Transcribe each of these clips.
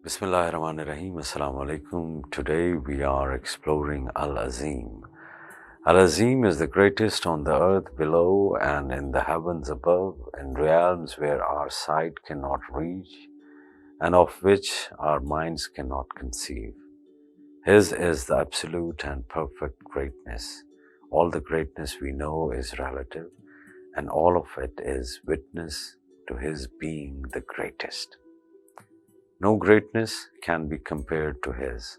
Bismillahirrahmanirrahim. Assalamu alaikum. Today we are exploring Al-Azim. Al-Azim is the greatest on the earth below and in the heavens above, in realms where our sight cannot reach and of which our minds cannot conceive. His is the absolute and perfect greatness. All the greatness we know is relative, and all of it is witness to His being the greatest. No greatness can be compared to His.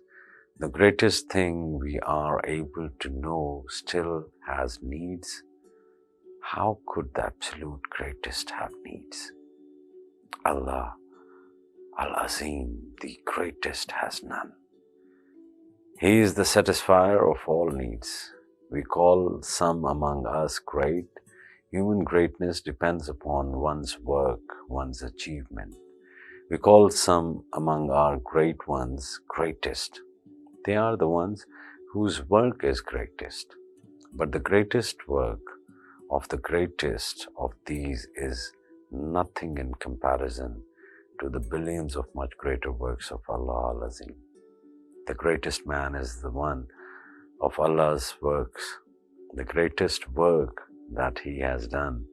The greatest thing we are able to know still has needs. How could the absolute greatest have needs? Allah, Al-Azim, the greatest, has none. He is the satisfier of all needs. We call some among us great. Human greatness depends upon one's work, one's achievement. We call some among our great ones greatest. They are the ones whose work is greatest. But the greatest work of the greatest of these is nothing in comparison to the billions of much greater works of Allah Al-Azim. The greatest man is the one of Allah's works. The greatest work that He has done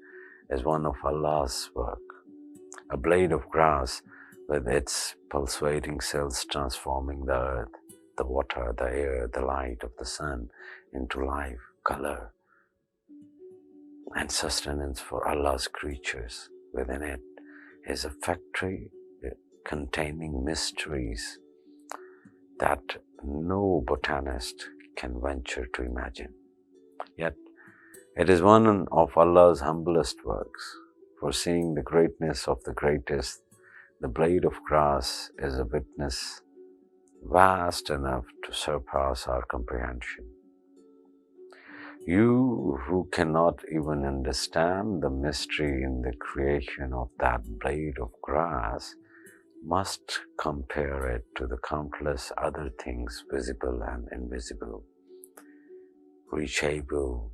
is one of Allah's work. A blade of grass with its pulsating cells transforming the earth, the water, the air, the light of the sun into life, color, and sustenance for Allah's creatures. Within it is a factory containing mysteries that no botanist can venture to imagine. Yet, it is one of Allah's humblest works. For seeing the greatness of the greatest, the blade of grass is a witness vast enough to surpass our comprehension. You who cannot even understand the mystery in the creation of that blade of grass must compare it to the countless other things visible and invisible, reachable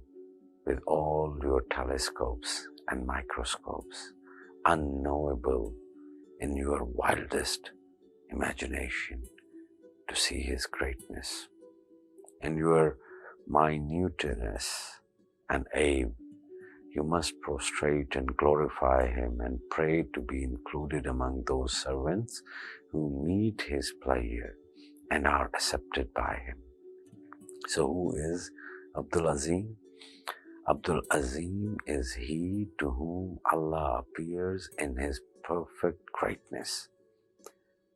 with all your telescopes and microscopes, unknowable in your wildest imagination to see His greatness. In your minuteness and awe, you must prostrate and glorify Him and pray to be included among those servants who meet His pleasure and are accepted by Him. So who is Abdul Azim? Abdul Azim is he to whom Allah appears in His perfect greatness.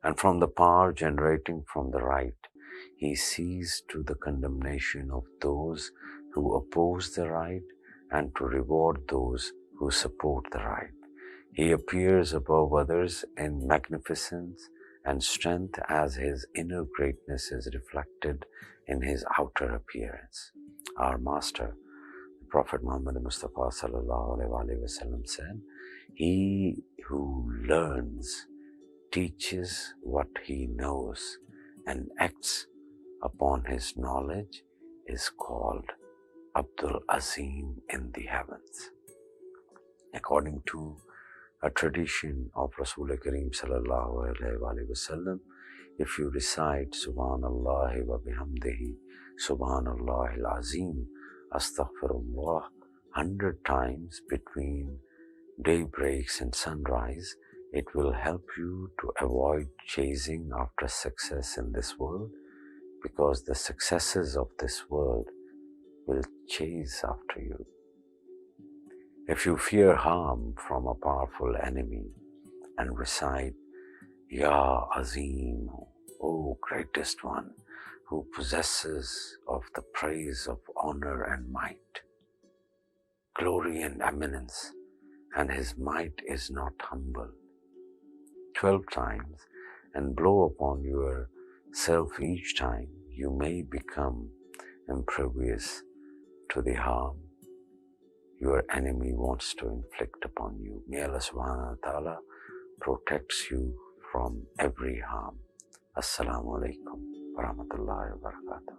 And from the power generating from the right, He sees to the condemnation of those who oppose the right and to reward those who support the right. He appears above others in magnificence and strength as His inner greatness is reflected in His outer appearance. Our Master, Prophet Muhammad Mustafa sallallahu alaihi wasallam said, "He who learns, teaches what he knows, and acts upon his knowledge is called Abdul Azim in the heavens." According to a tradition of Rasul Kareem sallallahu alaihi wasallam, if you recite Subhanallah wa bihamdihi, Subhanallah al-Azim, Astaghfirullah 100 times between daybreaks and sunrise, it will help you to avoid chasing after success in this world, because the successes of this world will chase after you. If you fear harm from a powerful enemy and recite, Ya Azim, O greatest one, who possesses of the praise of honor and might, glory and eminence, and His might is not humble, 12 times, and blow upon yourself each time, you may become impervious to the harm your enemy wants to inflict upon you. May Allah subhanahu wa ta'ala protects you from every harm. Assalamu alaikum wa rahmatullahi wa barakatuh.